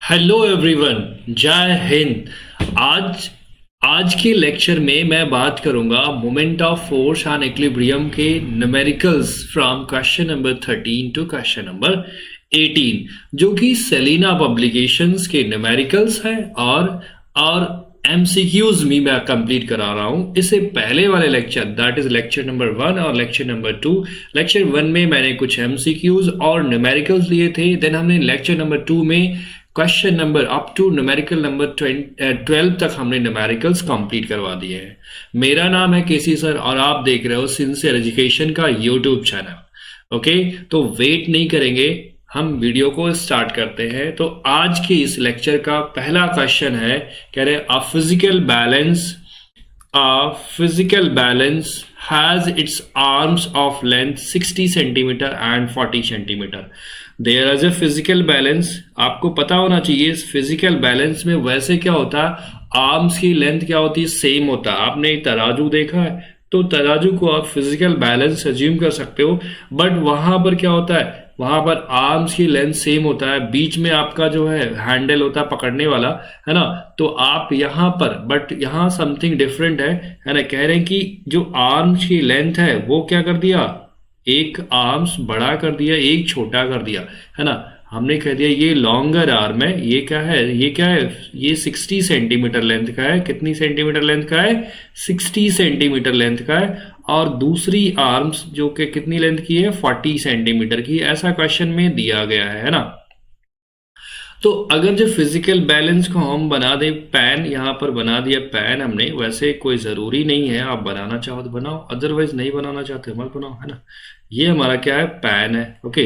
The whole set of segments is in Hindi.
हेलो एवरीवन, जय हिंद। आज आज के लेक्चर में मैं बात करूंगा moment of force and equilibrium के numericals from question number 13 to question number 18, जो कि सेलिना पब्लिकेशंस के न्यूमेरिकल्स हैं और एमसीक्यूज भी मैं कंप्लीट करा रहा हूं। इससे पहले वाले lecture, that is lecture number 1 और लेक्चर नंबर 2। लेक्चर 1 में मैंने कुछ एमसीक्यूज और न्यूमेरिकल्स लिए थे। देन हमने लेक्चर नंबर 2 में question number up to numerical number 12 तक हमने न्यूमेरिकल्स कंप्लीट करवा दिए हैं। मेरा नाम है केसी सर और आप देख रहे हो सिंसियर एजुकेशन का यूट्यूब चैनल। ओके, तो वेट नहीं करेंगे, हम वीडियो को स्टार्ट करते हैं। तो आज के इस लेक्चर का पहला क्वेश्चन है, कह रहे a physical balance has its arms of length 60 centimeter and 40 centimeter. There is a physical balance. आपको पता होना चाहिए इस फिजिकल बैलेंस में वैसे क्या होता है, आर्म्स की लेंथ क्या होती है, सेम होता है। आपने एक तराजू देखा है तो तराजू को आप फिजिकल बैलेंस अज्यूम कर सकते हो, बट वहां पर क्या होता है, वहां पर आर्म्स की लेंथ सेम होता है, बीच में आपका जो है हैंडल होता है पकड़ने वाला, है ना। तो आप यहां पर, बट यहां समथिंग डिफरेंट है ना। कह रहे हैं कि जो आर्म्स की लेंथ है वो क्या कर दिया, एक आर्म्स बड़ा कर दिया, एक छोटा कर दिया, है ना। हमने कह दिया ये लॉन्गर आर्म है, ये क्या है, ये 60 सेंटीमीटर लेंथ का है। कितनी सेंटीमीटर लेंथ का है, 60 सेंटीमीटर लेंथ का है। और दूसरी आर्म्स जो कि कितनी लेंथ की है, 40 सेंटीमीटर की। ऐसा क्वेश्चन में दिया गया है ना। तो अगर जो फिजिकल बैलेंस को हम बना दे, पैन यहाँ पर बना दिया पैन हमने, वैसे कोई जरूरी नहीं है, आप बनाना चाहो तो बनाओ, अदरवाइज नहीं बनाना चाहते मत बनाओ, है ना। ये हमारा क्या है, पैन है। ओके,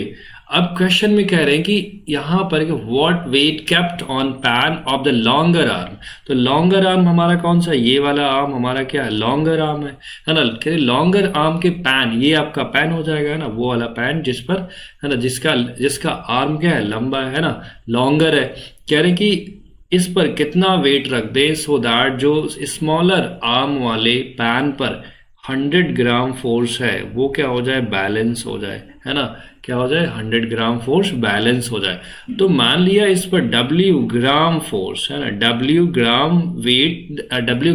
अब क्वेश्चन में कह रहे हैं कि यहाँ पर what weight kept on pan of the longer arm. तो लॉन्गर आर्म हमारा कौन सा, ये वाला आर्म हमारा क्या है, लॉन्गर आर्म है ना। कह रहे लॉन्गर आर्म के पैन, ये आपका पैन हो जाएगा ना, वो वाला पैन जिस पर, है ना, जिसका आर्म क्या है, लंबा है ना, लॉन्गर है। कह रहे कि इस पर कितना वेट रख दे सो दैट जो स्मॉलर आर्म वाले पैन पर 100 ग्राम फोर्स है वो क्या हो जाए, बैलेंस हो जाए, है ना। क्या हो जाए, 100 ग्राम फोर्स बैलेंस हो जाए। तो मान लिया इस पर W ग्राम फोर्स है ना, W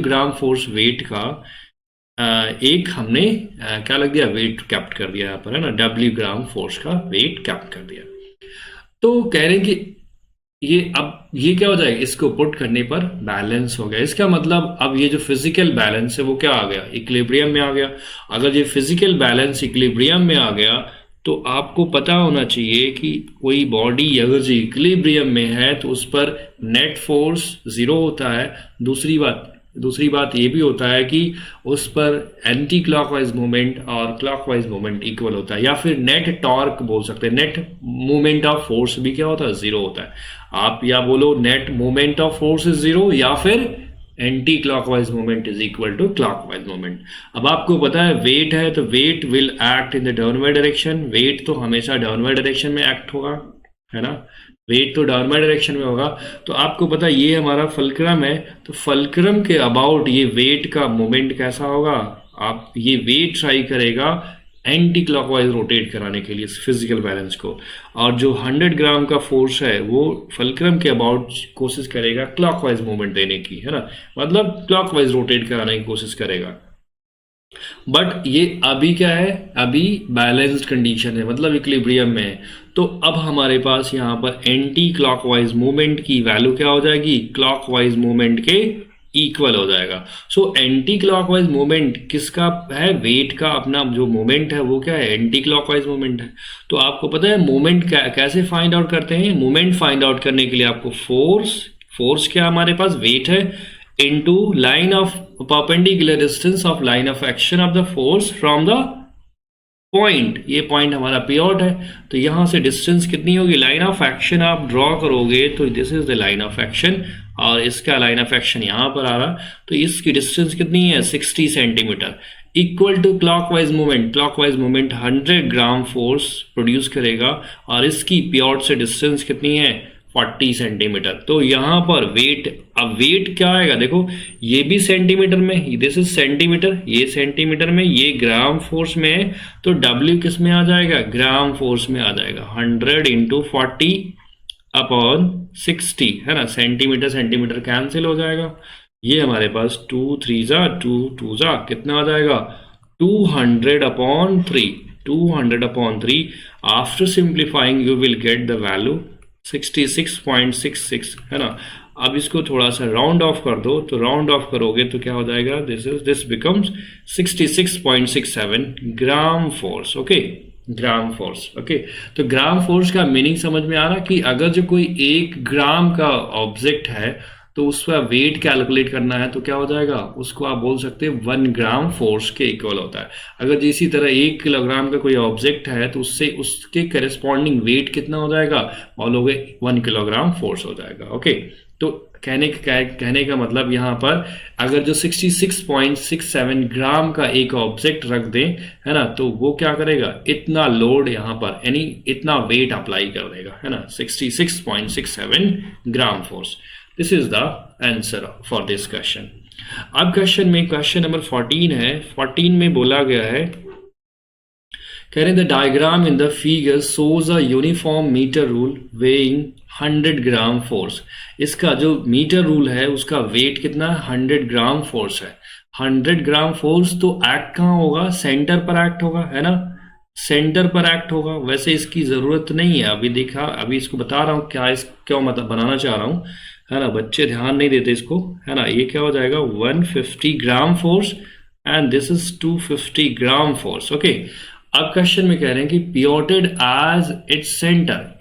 ग्राम फोर्स वेट का एक हमने क्या लग दिया, वेट कैप्ट कर दिया यहाँ पर, है ना, W ग्राम फोर्स का वेट कैप्ट कर दिया। तो कह रहे हैं कि ये क्या हो जाएगा, इसको पुट करने पर बैलेंस हो गया। इसका मतलब अब ये जो फिजिकल बैलेंस है वो क्या आ गया, इक्विलिब्रियम में आ गया। अगर ये फिजिकल बैलेंस इक्विलिब्रियम में आ गया तो आपको पता होना चाहिए कि कोई बॉडी अगर जो इक्विलिब्रियम में है तो उस पर नेट फोर्स 0 होता है। दूसरी बात ये भी होता है कि उस पर एंटी क्लॉकवाइज मूवमेंट और क्लॉकवाइज मूवमेंट इक्वल होता है, या फिर नेट टॉर्क बोल सकते हैं। नेट मूवमेंट ऑफ फोर्स भी क्या होता है, 0 होता है। आप या बोलो net movement of force is 0, या फिर anti clockwise movement is equal to clockwise movement. अब आपको पता है वेट है तो weight will act in the downward direction. Weight तो हमेशा डाउनवर्ड डायरेक्शन में एक्ट होगा, है ना, वेट तो डाउनवर्ड डायरेक्शन में होगा। तो आपको पता है ये हमारा फल्क्रम है, तो फल्क्रम के अबाउट ये वेट का मोमेंट कैसा होगा, आप ये वेट ट्राई करेगा एंटी क्लॉकवाइज रोटेट कराने के लिए फिजिकल बैलेंस को, और जो 100 ग्राम का फोर्स है वो फल्क्रम के अबाउट कोशिश करेगा क्लॉकवाइज मूवमेंट देने की, है ना, मतलब क्लॉकवाइज रोटेट कराने की कोशिश करेगा। बट ये अभी क्या है, अभी बैलेंस्ड कंडीशन है, मतलब इक्विलिब्रियम में है। तो अब हमारे पास यहाँ पर एंटी क्लॉकवाइज मूवमेंट की वैल्यू क्या हो जाएगी, क्लॉकवाइज मूवमेंट के इक्वल हो जाएगा। सो एंटी क्लॉकवाइज मूवमेंट किसका है, वेट का अपना जो मूवमेंट है वो क्या है, एंटी क्लॉकवाइज मूवमेंट है। तो आपको पता है मूवमेंट कैसे फाइंड आउट करते हैं, मूवमेंट फाइंड आउट करने के लिए आपको फोर्स क्या हमारे पास, वेट है, into line of perpendicular distance of line of action of the force from the point। ये पॉइंट हमारा पीओट है, तो यहां से डिस्टेंस कितनी होगी, लाइन ऑफ एक्शन आप ड्रॉ करोगे तो this is the line of action, और इसका लाइन ऑफ एक्शन यहां पर आ रहा, तो इसकी डिस्टेंस कितनी है, 60 centimetre, equal to clockwise movement 100 gram force produce करेगा, और इसकी पीओट से डिस्टेंस कितनी है, 40 सेंटीमीटर। तो यहां पर वेट, अब वेट क्या आएगा, देखो ये भी सेंटीमीटर में, दिस इज सेंटीमीटर, ये सेंटीमीटर में, ये ग्राम फोर्स में है, तो W किस में आ जाएगा, ग्राम फोर्स में आ जाएगा। 100 इंटू 40 अपॉन 60 है ना, सेंटीमीटर सेंटीमीटर कैंसिल हो जाएगा, ये हमारे पास 2 3 जा 2 2 जा कितना आ जाएगा 200 upon 3, 200 upon 3। After simplifying you will get the value 66.66 है ना। अब इसको थोड़ा सा राउंड ऑफ कर दो, तो राउंड ऑफ करोगे तो क्या हो जाएगा, this becomes 66.67 gram force. Okay, gram force. Okay, तो ग्राम फोर्स का मीनिंग समझ में आ रहा कि अगर जो कोई 1 ग्राम का ऑब्जेक्ट है तो उसका वेट कैलकुलेट करना है तो क्या हो जाएगा, उसको आप बोल सकते हैं 1 ग्राम फोर्स के इक्वल होता है। अगर इसी तरह 1 किलोग्राम का कोई ऑब्जेक्ट है तो उससे उसके करेस्पॉन्डिंग वेट कितना हो जाएगा, बोलोगे 1 किलोग्राम फोर्स हो जाएगा। ओके, तो कहने का मतलब यहाँ पर अगर जो 66.67 ग्राम का एक ऑब्जेक्ट रख दें है ना, तो वो क्या करेगा, इतना लोड यहाँ पर यानी इतना वेट अप्लाई कर देगा है ना, 66.67 gram force. This is the answer for this question. अब क्वेश्चन नंबर 14 है। 14 में बोला गया है, कह रहे the diagram in the figure shows a uniform metre rule weighing 100 gram force. इसका जो मीटर रूल है उसका वेट कितना है, 100 ग्राम फोर्स है। 100 ग्राम फोर्स तो एक्ट कहाँ होगा, सेंटर पर एक्ट होगा है ना, सेंटर पर एक्ट होगा। वैसे इसकी जरूरत नहीं है, अभी देखा, अभी इसको बता रहा हूँ क्यों मतलब बनाना चाह रहा हूँ है ना, बच्चे ध्यान नहीं देते इसको है ना। ये क्या हो जाएगा 150 gram force and this is 250 gram force. Okay, अब क्वेश्चन में कह रहे हैं कि पिवोटेड एज इट्स सेंटर,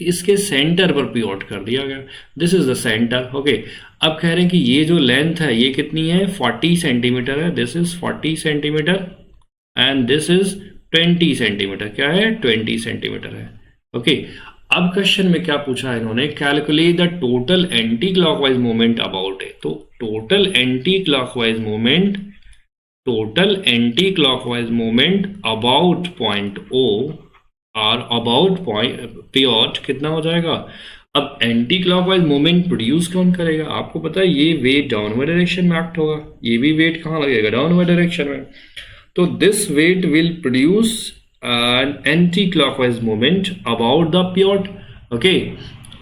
इसके सेंटर पर पिवोट कर दिया गया, this is the centre. Okay, अब कह रहे हैं कि ये जो लेंथ है ये कितनी है, 40 सेंटीमीटर है, this is 40 centimetre and this is 20 centimetre, क्या है 20 सेंटीमीटर है। ओके, अब क्वेश्चन में क्या पूछा है इन्होंने, calculate the total anti clockwise movement about A. तो total anti clockwise movement about point O और अबाउट पॉइंट पिवोट कितना हो जाएगा। अब एंटी क्लॉकवाइज मूवमेंट प्रोड्यूस कौन करेगा, आपको पता है ये वेट डाउनवर्ड डायरेक्शन में एक्ट होगा, ये भी वेट कहाँ लगेगा, डाउनवर्ड डायरेक्शन में। तो this weight will produce an anti-clockwise movement about the pivot। Okay,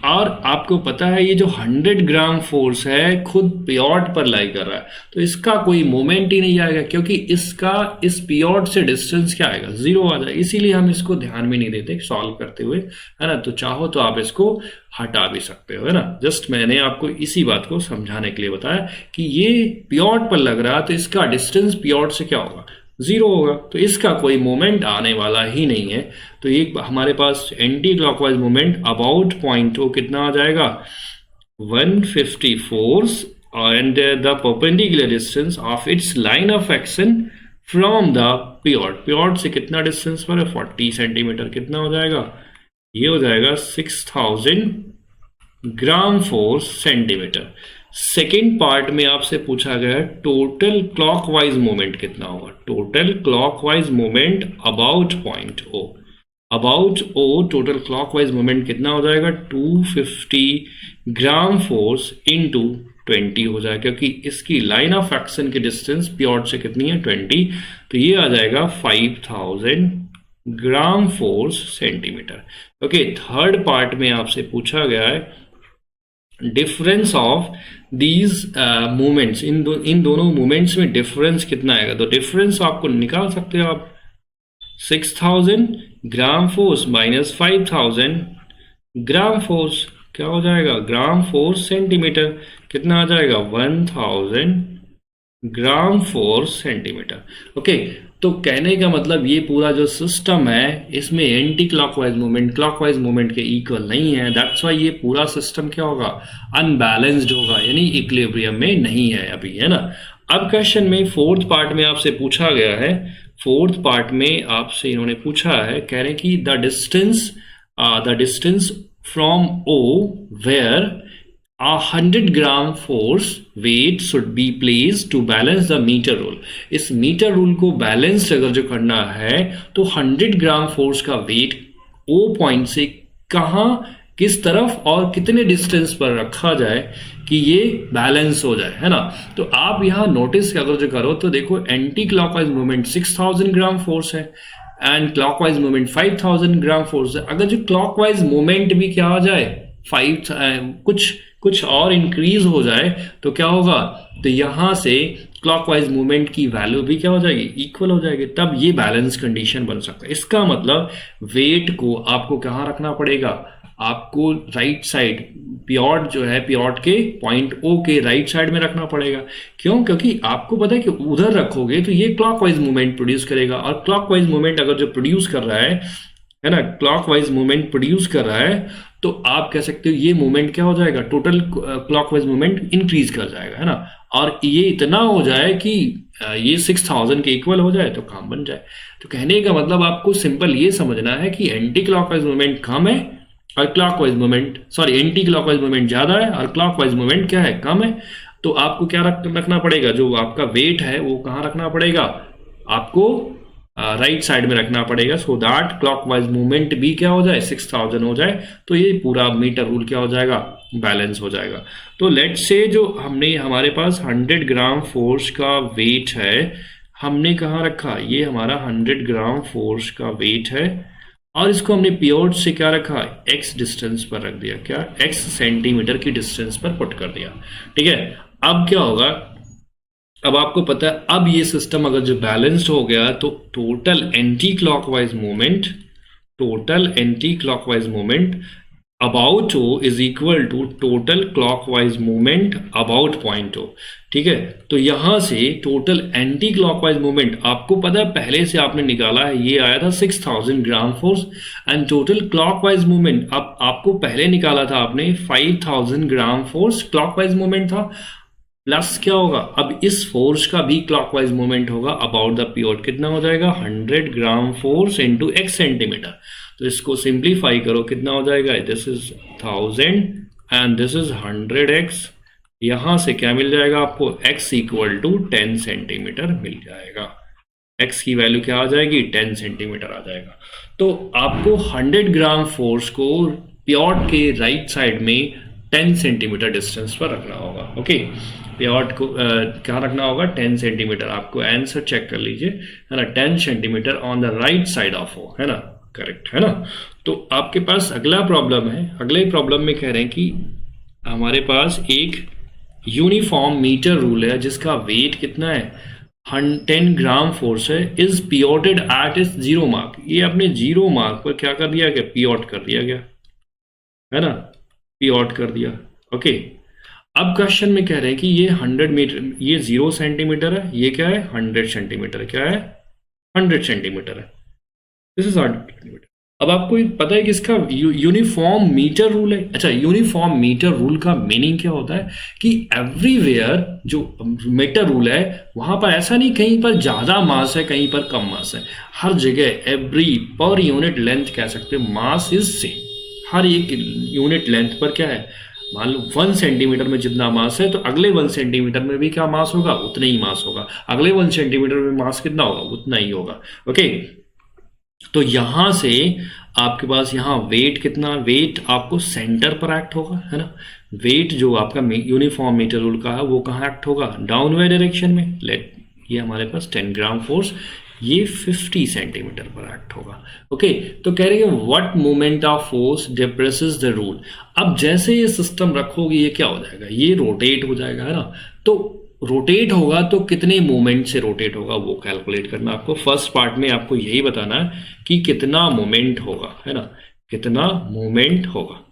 और आपको पता है ये जो 100 ग्राम फोर्स है खुद पिवोट पर लाई कर रहा है, तो इसका कोई मोमेंट ही नहीं आएगा क्योंकि इसका इस पिवोट से डिस्टेंस क्या आएगा, 0 आ जाएगा। इसीलिए हम इसको ध्यान में नहीं देते सॉल्व करते हुए है ना। तो चाहो तो आप इसको हटा भी सकते हो है ना। जस्ट मैंने आपको इसी बात को समझाने के लिए बताया कि ये पिवोट पर लग रहा है तो इसका डिस्टेंस पिवोट से क्या होगा, 0 होगा, तो इसका कोई मोमेंट आने वाला ही नहीं है। तो ये हमारे पास anti clockwise moment about point O कितना आ जाएगा 150 force and the perpendicular distance of its line of action from the pivot से कितना डिस्टेंस पर है 40 सेंटीमीटर, कितना हो जाएगा, ये हो जाएगा 6000 gram force centimetre. Second part में आपसे पूछा गया टोटल क्लॉकवाइज मूवमेंट कितना होगा, total clockwise movement about point O, about O total clockwise movement कितना हो जाएगा 250 ग्राम फोर्स इंटू 20 हो जाएगा क्योंकि इसकी लाइन ऑफ एक्शन की डिस्टेंस पिवोट से कितनी है 20, तो ये आ जाएगा 5000 gram force centimetre. Okay, third part में आपसे पूछा गया है डिफरेंस ऑफ दीज मूवमेंट्स, इन दोनों मूवमेंट्स में डिफरेंस कितना आएगा। तो डिफरेंस आपको निकाल सकते हो आप, 6000 gram force minus 5000 gram force क्या हो जाएगा, ग्राम फोर्स सेंटीमीटर कितना आ जाएगा 1000 ग्राम फोर्स सेंटीमीटर। ओके, तो कहने का मतलब ये पूरा जो सिस्टम है इसमें anti clockwise movement clockwise movement के इक्वल नहीं है, दैट्स वाई ये पूरा सिस्टम क्या होगा, अनबैलेंस्ड होगा, यानी इक्विलिब्रियम में नहीं है अभी है ना। अब क्वेश्चन में फोर्थ पार्ट में आपसे पूछा गया है, फोर्थ पार्ट में आपसे इन्होंने पूछा है, कह रहे हैं कि the distance from O where 100 gram force weight should be place to balance the metre rule. इस मीटर रूल को बैलेंस अगर जो करना है तो 100 ग्राम फोर्स का वेट O पॉइंट से कहाँ, किस तरफ और कितने डिस्टेंस पर रखा जाए कि ये बैलेंस हो जाए है ना। तो आप यहाँ नोटिस अगर जो करो तो देखो anti clockwise movement 6000 gram force है and clockwise movement 5000 gram force है। अगर जो क्लॉकवाइज मूवमेंट भी क्या आ जाए 5 कुछ और इंक्रीज हो जाए तो क्या होगा, तो यहां से क्लॉकवाइज मूवमेंट की वैल्यू भी क्या हो जाएगी, इक्वल हो जाएगी, तब ये बैलेंस कंडीशन बन सकता है। इसका मतलब वेट को आपको कहाँ रखना पड़ेगा, आपको राइट साइड पियोट जो है, पियोट के पॉइंट ओ के राइट साइड में रखना पड़ेगा। क्यों, क्योंकि आपको पता है कि उधर रखोगे तो ये क्लॉकवाइज मूवमेंट प्रोड्यूस करेगा, और क्लॉकवाइज मूवमेंट अगर जो प्रोड्यूस कर रहा है ना, क्लॉकवाइज मूवमेंट प्रोड्यूस कर रहा है, तो आप कह सकते हो ये मूवमेंट क्या हो जाएगा, टोटल क्लॉकवाइज मूवमेंट इंक्रीज कर जाएगा, है ना। और ये इतना हो जाए कि ये 6000 के इक्वल हो जाए तो काम बन जाए। तो कहने का मतलब आपको सिंपल ये समझना है कि एंटी क्लॉकवाइज मूवमेंट कम है और clockwise movement, sorry, anti clockwise movement ज्यादा है और क्लॉकवाइज मूवमेंट क्या है, कम है। तो आपको क्या रखना पड़ेगा, जो आपका वेट है वो कहाँ रखना पड़ेगा, आपको राइट साइड में रखना पड़ेगा, सो दैट क्लॉकवाइज मूवमेंट भी क्या हो जाए, 6000 हो जाए, तो ये पूरा मीटर रूल क्या हो जाएगा, बैलेंस हो जाएगा। तो लेट्स से जो हमने हमारे पास 100 ग्राम फोर्स का वेट है, हमने कहाँ रखा, ये हमारा 100 ग्राम फोर्स का वेट है, और इसको हमने पियोट से क्या रखा, x डिस्टेंस पर रख दिया, क्या, x सेंटीमीटर की डिस्टेंस पर पुट कर दिया। ठीक है, अब क्या होगा, अब आपको पता है, अब ये सिस्टम अगर जो बैलेंस्ड हो गया तो total anti clockwise movement about O is equal to total clockwise movement about point O. ठीक है, तो यहां से टोटल एंटी क्लॉकवाइज मूवमेंट आपको पता है पहले से आपने निकाला है, ये आया था 6000 gram force, and total clockwise movement अब आपको पहले निकाला था आपने 5000 ग्राम फोर्स क्लॉकवाइज मूवमेंट था, प्लस क्या होगा, अब इस फोर्स का भी क्लॉकवाइज मूवमेंट होगा अबाउट द पियोट, कितना हो जाएगा, 100 gram force into x centimetre. तो इसको सिंप्लीफाई करो, कितना हो जाएगा, this is 1000 and this is 100x, यहां से क्या मिल जाएगा आपको, x इक्वल टू 10 सेंटीमीटर मिल जाएगा, x की वैल्यू क्या आ जाएगी, 10 सेंटीमीटर आ जाएगा। तो आपको 100 ग्राम फोर्स को पियोट के राइट साइड में 10 सेंटीमीटर डिस्टेंस पर रखना होगा। ओके, पियोट को क्या रखना होगा, 10 सेंटीमीटर, आपको आंसर चेक कर लीजिए, है ना, 10 centimetre on the right side of O, है ना, करेक्ट, है ना। तो आपके पास अगला प्रॉब्लम है, अगले प्रॉब्लम में कह रहे हैं कि हमारे पास एक यूनिफॉर्म मीटर रूल है जिसका वेट कितना है, 10 ग्राम फोर्स है, इज पियोटेड एट इस 0 मार्क, ये अपने 0 मार्क पर क्या कर दिया गया, पियोट कर दिया गया, है ना, पियोट कर दिया। ओके, अब क्वेश्चन में कह रहे हैं कि ये 100 मीटर, ये 0 सेंटीमीटर है, ये क्या है, 100 सेंटीमीटर, क्या है, 100 सेंटीमीटर है, दिस इज 100 सेंटीमीटर। अब आपको पता है कि इसका यूनिफॉर्म मीटर रूल है। अच्छा, यूनिफॉर्म मीटर रूल का मीनिंग क्या होता है कि एवरीवेयर जो मीटर रूल है वहां पर ऐसा नहीं कहीं पर ज्यादा मास है कहीं पर कम मास है, हर जगह एवरी पर यूनिट लेंथ कह सकते हैं मास इज सेम, हर एक यूनिट लेंथ पर क्या है, मान लो 1 सेंटीमीटर में जितना मास है तो अगले 1 सेंटीमीटर में भी क्या मास होगा, उतना ही मास होगा, अगले 1 सेंटीमीटर में मास कितना होगा, उतना ही होगा। ओके, तो यहां से आपके पास यहाँ वेट कितना, वेट आपको सेंटर पर एक्ट होगा, है ना, वेट जो आपका यूनिफॉर्म मीटर रूल का है वो कहाँ एक्ट होगा, डाउनवर्ड डायरेक्शन में। लेट ये हमारे पास 10 ग्राम फोर्स, ये 50 सेंटीमीटर पर एक्ट होगा। ओके, तो कह रहे हैं what moment of force depresses the rule. अब जैसे ये सिस्टम रखोगे ये क्या हो जाएगा, ये रोटेट हो जाएगा, है ना, तो रोटेट होगा तो कितने मोमेंट से रोटेट होगा वो कैलकुलेट करना आपको। फर्स्ट पार्ट में आपको यही बताना है कि कितना मोमेंट होगा, है ना, कितना मोमेंट होगा।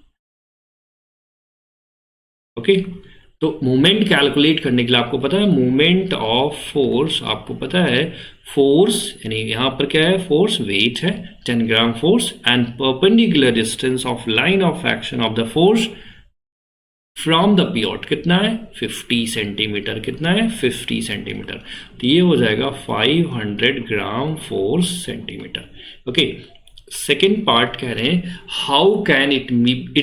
ओके, तो मोमेंट कैलकुलेट करने के लिए आपको पता है मोमेंट ऑफ फोर्स, आपको पता है फोर्स यानी यहां पर क्या है, फोर्स वेट है 10 gram force and perpendicular distance of line of action of the force from the pivot कितना है, 50 सेंटीमीटर, कितना है, 50 सेंटीमीटर, तो ये हो जाएगा 500 gram force centimetre. Okay, second part कह रहे हैं how can it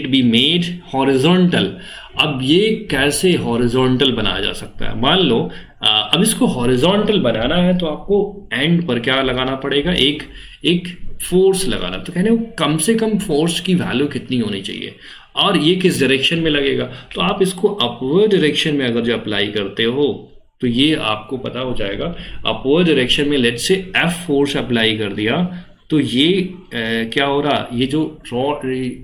be made horizontal. अब ये कैसे हॉरिजॉन्टल बनाया जा सकता है, मान लो अब इसको हॉरिजॉन्टल बनाना है तो आपको एंड पर क्या लगाना पड़ेगा, एक फोर्स लगाना। तो कहने कम से कम फोर्स की वैल्यू कितनी होनी चाहिए और ये किस डायरेक्शन में लगेगा, तो आप इसको अपवर्ड डायरेक्शन में अगर जो अप्लाई करते हो तो ये आपको पता हो जाएगा। अपवर्ड डायरेक्शन में let's say F force apply कर दिया तो ये क्या हो रहा, ये जो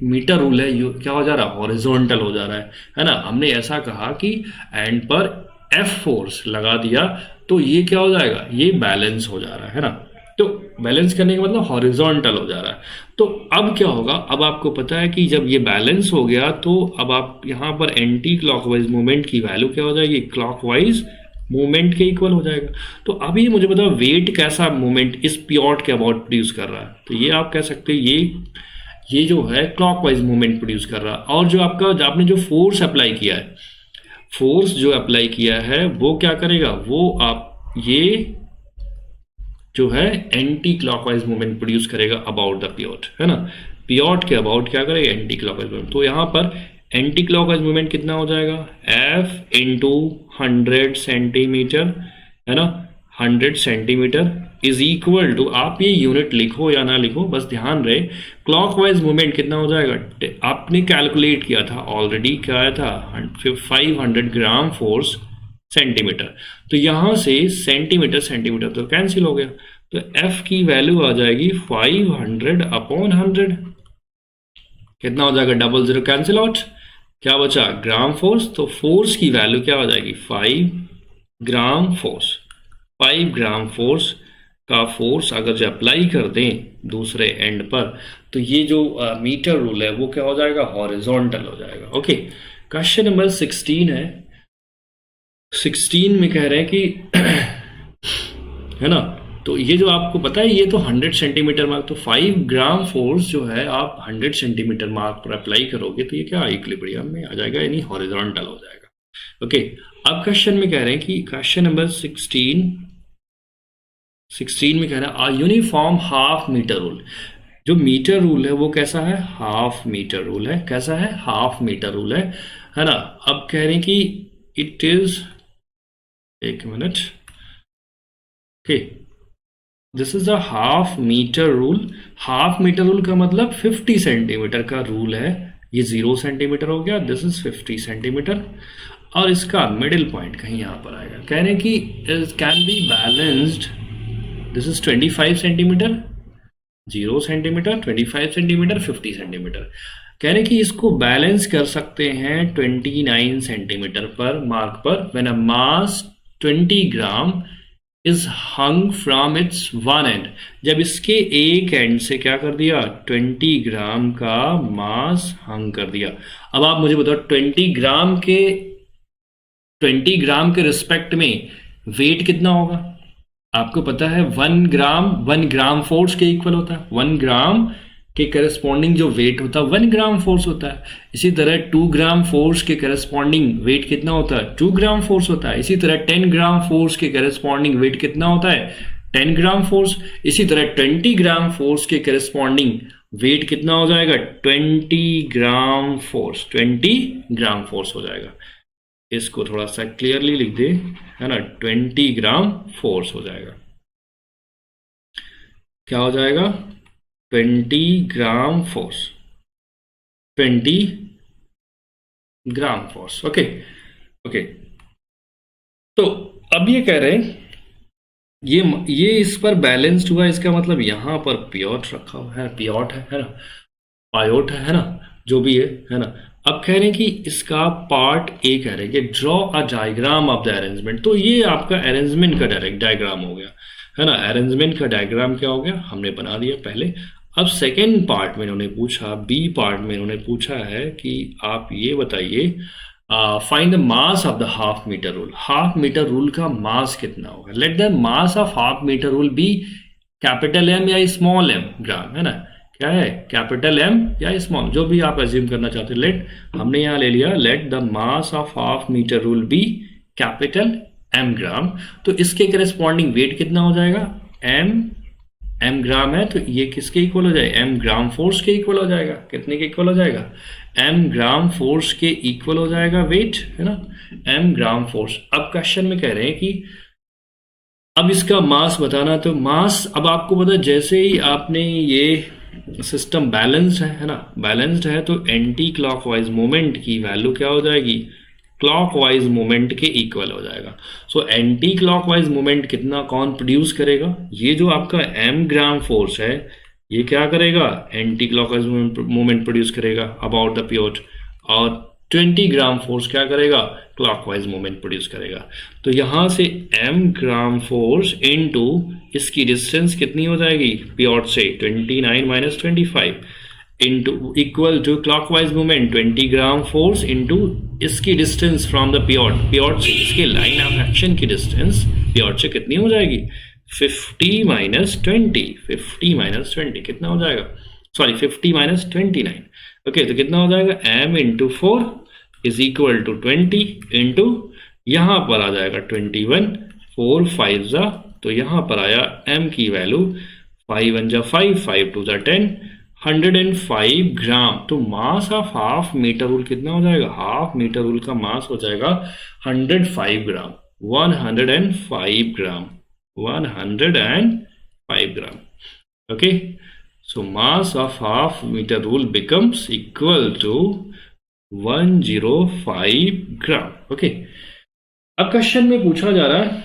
मीटर रूल है ये क्या हो जा रहा, हॉरिजॉन्टल हो जा रहा है ना। हमने ऐसा कहा कि एंड पर एफ फोर्स लगा दिया तो ये क्या हो जाएगा, ये बैलेंस हो जा रहा है ना। तो बैलेंस करने का मतलब हॉरिजॉन्टल हो जा रहा है। तो अब क्या होगा, अब आपको पता है कि जब ये बैलेंस हो गया तो अब आप यहाँ पर एंटी क्लॉकवाइज मूवमेंट की वैल्यू क्या हो जाएगी, क्लॉकवाइज मूवमेंट के इक्वल हो जाएगा। तो अभी मुझे बताओ वेट कैसा मूवमेंट इस पीओट के अबाउट प्रोड्यूस कर रहा है। तो ये आप कह सकते हैं ये जो है क्लॉकवाइज मूवमेंट प्रोड्यूस कर रहा है। और जो आपने जो फोर्स अप्लाई किया है, फोर्स जो अप्लाई किया है वो क्या करेगा, वो आप ये जो है एंटी क्लॉकवाइज मूवमेंट प्रोड्यूस करेगा अबाउट द पीओट, है ना। पीओट के अबाउट क्या करेगा, एंटी क्लॉकवाइज मूवमेंट। तो यहाँ पर एंटी क्लॉकवाइज मूवमेंट कितना हो जाएगा, F इंटू 100 सेंटीमीटर, है ना। 100 सेंटीमीटर इज इक्वल टू, आप ये यूनिट लिखो या ना लिखो बस ध्यान रहे, क्लॉकवाइज मूवमेंट कितना हो जाएगा, आपने कैलकुलेट किया था ऑलरेडी, क्या आया था 500 ग्राम फोर्स सेंटीमीटर। तो यहां से सेंटीमीटर सेंटीमीटर तो कैंसिल हो गया, तो F की वैल्यू आ जाएगी 500 अपॉन 100, कितना हो जाएगा, डबल जीरो कैंसिल आउट, क्या बचा ग्राम फोर्स। तो फोर्स की वैल्यू क्या हो जाएगी 5 ग्राम फोर्स। 5 ग्राम फोर्स का फोर्स अगर जो अप्लाई कर दें दूसरे एंड पर तो ये जो मीटर रूल है वो क्या हो जाएगा, हॉरिजॉन्टल हो जाएगा। ओके, क्वेश्चन नंबर 16 है। 16 में कह रहे हैं कि है ना, तो ये जो आपको पता है ये तो 100 सेंटीमीटर मार्क, तो 5 ग्राम फोर्स जो है आप 100 सेंटीमीटर मार्क पर अप्लाई करोगे तो ये क्या इक्विलिब्रियम में आ जाएगा, यानी हॉरिजॉन्टल हो जाएगा। ओके, अब क्वेश्चन में कह रहे हैं कि क्वेश्चन नंबर 16 में कह रहा है यूनिफॉर्म हाफ मीटर रूल। जो मीटर रूल है वो कैसा है, हाफ मीटर रूल है। कैसा है, हाफ मीटर रूल है ना। अब कह रहे हैं कि इट इज, एक minute, okay, this is a half metre rule. Half metre rule का मतलब 50 सेंटीमीटर का रूल है। ये 0 सेंटीमीटर हो गया, दिस इज 50 सेंटीमीटर, और इसका मिडिल पॉइंट कहीं यहां पर आएगा। कह रहे हैं कि can be balanced, this is 25 centimetre, 0 centimetre, 25 centimetre, 50 centimetre. कह रहे हैं कि इसको बैलेंस कर सकते हैं 29 सेंटीमीटर पर मार्क पर when a mass 20 gram is hung from its one and. जब इसके एक एंड से क्या कर दिया, 20 ग्राम का मास हंग कर दिया। अब आप मुझे बताओ 20 ग्राम के रिस्पेक्ट में वेट कितना होगा। आपको पता है 1 ग्राम फोर्स के इक्वल होता है। 1 ग्राम के करस्पॉन्डिंग जो वेट होता है 1 ग्राम फोर्स होता है। इसी तरह 2 ग्राम फोर्स के करस्पॉन्डिंग वेट कितना होता है, 2 ग्राम फोर्स होता है। इसी तरह 10 ग्राम फोर्स के करस्पॉन्डिंग वेट कितना होता है, 10 ग्राम फोर्स। इसी तरह 20 ग्राम फोर्स के करस्पॉन्डिंग वेट कितना हो जाएगा, 20 ग्राम फोर्स, 20 ग्राम फोर्स हो जाएगा। इसको थोड़ा सा क्लियरली लिख दे, है ना, 20 ग्राम फोर्स हो जाएगा। क्या हो जाएगा, 20 gram force, 20 gram force. Okay okay, तो अब ये कह रहे हैं ये इस पर बैलेंस्ड हुआ, इसका मतलब यहां पर पियोट रखा हुआ है, पियोट है ना, पायोट है ना, जो भी है ना। अब कह रहे हैं कि इसका पार्ट ए कह रहे हैं कि draw a diagram of the arrangement. तो ये आपका अरेंजमेंट का डायरेक्ट डायग्राम हो गया, है ना। अरेंजमेंट का डायग्राम क्या हो गया, हमने बना दिया पहले। अब सेकेंड पार्ट में इन्होंने पूछा, बी पार्ट में इन्होंने पूछा है कि आप ये बताइए find the mass of the half metre rule. Half metre rule का मास कितना होगा। Let the mass of half metre rule be capital M या स्मॉल एम ग्राम, है ना। क्या है, कैपिटल एम या स्मॉल, जो भी आप एज्यूम करना चाहते हैं। लेट, हमने यहां ले लिया let the mass of half metre rule be capital M gram. तो इसके करस्पॉन्डिंग वेट कितना हो जाएगा, एम ग्राम है, तो ये किसके इक्वल हो जाएगा, एम ग्राम फोर्स के इक्वल हो जाएगा। कितने के इक्वल हो जाएगा, एम ग्राम फोर्स के इक्वल हो जाएगा वेट, है ना, एम ग्राम फोर्स। अब क्वेश्चन में कह रहे हैं कि अब इसका मास बताना। तो मास, अब आपको पता है जैसे ही आपने ये सिस्टम बैलेंस्ड है ना, बैलेंस्ड है, तो एंटी क्लॉकवाइज मोमेंट की वैल्यू क्या हो जाएगी, क्लॉकवाइज मोमेंट के इक्वल हो जाएगा। सो एंटी क्लॉकवाइज मोमेंट कितना कौन प्रोड्यूस करेगा, ये जो आपका एम ग्राम फोर्स है, ये क्या करेगा, एंटी क्लॉकवाइज मोमेंट प्रोड्यूस करेगा अबाउट द पिवट, और 20 ग्राम फोर्स क्या करेगा, क्लॉकवाइज मोमेंट प्रोड्यूस करेगा। तो यहाँ से m ग्राम फोर्स इनटू इसकी डिस्टेंस कितनी हो जाएगी पिवट से, 29 minus 25 into equal to clockwise moment 20 gram force into इसकी डिस्टेंस फ्रॉम द पिवट से इसके लाइन ऑफ एक्शन की डिस्टेंस पिवट से कितनी हो जाएगी, 50 माइनस 20 कितना हो जाएगा, सॉरी 50 माइनस 29। ओके, तो कितना हो जाएगा, m into 4 is equal to 20 into यहाँ पर आ जाएगा 21, 4 5 जा, तो यहाँ पर आया m की वैल्यू 5 1 जा 5, 5 2 जा 10, 105 ग्राम। तो mass of half metre rule कितना हो जाएगा, हाफ मीटर रूल का मास हो जाएगा 105 ग्राम, 105 ग्राम, 105 gram. Okay, so mass of half meter rule becomes equal to 105 gram. Okay, अब क्वेश्चन में पूछा जा रहा है,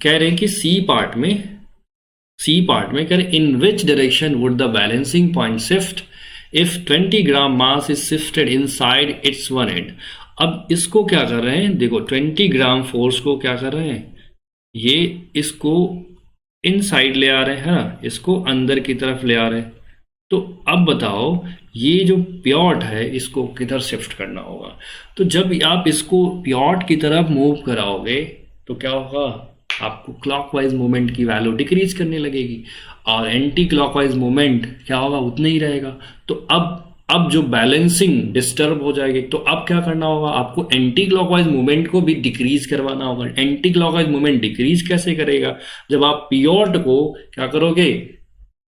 कह रहे हैं कि सी पार्ट में कह रहे in which direction would the balancing point shift if 20 gram mass is shifted inside its one end. अब इसको क्या कर रहे हैं, देखो 20 ग्राम फोर्स को क्या कर रहे हैं, ये इसको इनसाइड ले आ रहे हैं, है ना, इसको अंदर की तरफ ले आ रहे हैं। तो अब बताओ ये जो प्यॉट है इसको किधर शिफ्ट करना होगा। तो जब आप इसको प्यॉट की तरफ मूव कराओगे तो क्या होगा, आपको क्लॉकवाइज मोमेंट की वैल्यू डिक्रीज करने लगेगी और एंटी क्लॉकवाइज मोमेंट क्या होगा, उतना ही रहेगा। तो अब जो बैलेंसिंग डिस्टर्ब हो जाएगी, तो अब क्या करना होगा, आपको एंटी क्लॉकवाइज मूवमेंट को भी डिक्रीज करवाना होगा। एंटी क्लॉकवाइज मूवमेंट डिक्रीज कैसे करेगा, जब आप पिवट को क्या करोगे,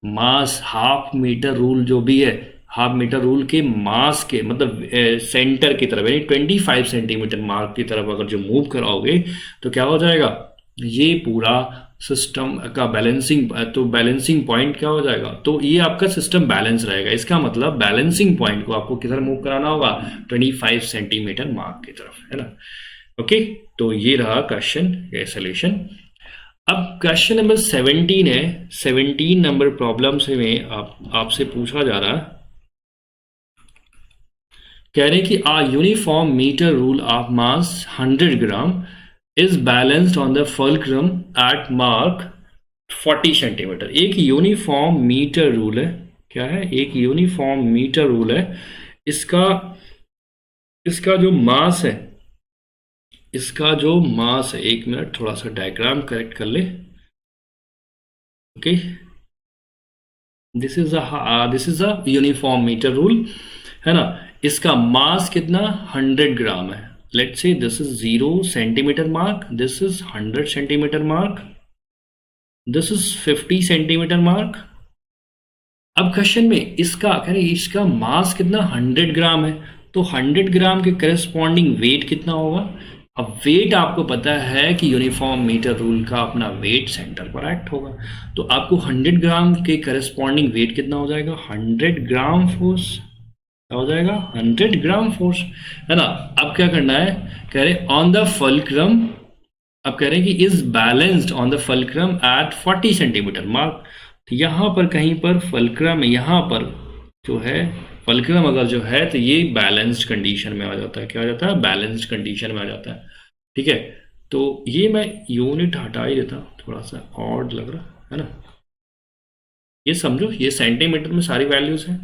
मास हाफ मीटर रूल जो भी है, हाफ मीटर रूल के मास के मतलब सेंटर की तरफ यानी 25 सेंटीमीटर मार्क की तरफ अगर जो मूव कराओगे तो क्या हो जाएगा, ये पूरा सिस्टम का बैलेंसिंग पॉइंट क्या हो जाएगा, तो ये आपका सिस्टम बैलेंस रहेगा। इसका मतलब बैलेंसिंग पॉइंट को आपको किधर मूव कराना होगा, 25 सेंटीमीटर मार्क की तरफ, है ना। ओके, तो ये रहा क्वेश्चन का सॉल्यूशन। अब क्वेश्चन नंबर 17 है, 17 नंबर प्रॉब्लम से में आपसे पूछा जा रहा है, कह रहे हैं कि a uniform metre rule of mass 100 gram is balanced on the fulcrum at mark 40 centimetre. एक यूनिफॉर्म मीटर रूल है, क्या है, एक यूनिफॉर्म मीटर रूल है। इसका जो मास है, एक मिनट थोड़ा सा डायग्राम करेक्ट कर ले। Okay, this is a uniform metre rule, है ना। इसका मास कितना 100 ग्राम है। Let's say this is 0 centimeter mark, this is 100 centimeter mark, this is 50 centimeter mark। अब क्वेश्चन में इसका मास कितना 100 ग्राम है, तो 100 ग्राम के करस्पॉन्डिंग वेट कितना होगा। अब वेट आपको पता है कि यूनिफॉर्म मीटर रूल का अपना वेट सेंटर पर एक्ट होगा, तो आपको 100 ग्राम के करस्पॉन्डिंग वेट कितना हो जाएगा, 100 ग्राम फोर्स हो जाएगा, 100 ग्राम फोर्स, है ना। अब क्या करना है, कह रहे ऑन द फल्क्रम, अब कह रहे हैं कि is balanced on the fulcrum at 40 centimetre mark. तो यहाँ पर कहीं पर फल्क्रम, यहाँ पर जो है फल्क्रम अगर जो है तो ये बैलेंस्ड कंडीशन में आ जाता है। क्या आ जाता है, बैलेंस्ड कंडीशन में आ जाता है। ठीक है, तो ये मैं यूनिट हटा ही देता, थोड़ा सा ऑड लग रहा है ना। ये समझो, ये सेंटीमीटर में सारी वैल्यूज हैं,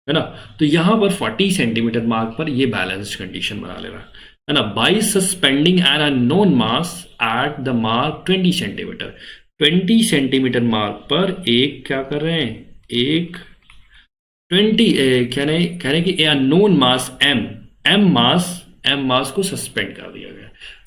है ना। तो यहां पर 40 सेंटीमीटर मार्क पर ये बैलेंस्ड कंडीशन बना ले रहा है ना। By suspending an unknown mass at the mark 20 centimetre, 20 centimetre mark पर एक क्या कर रहे हैं, एक 20 कह रहे हैं कि अननोन मास m मास को सस्पेंड कर दिया गया।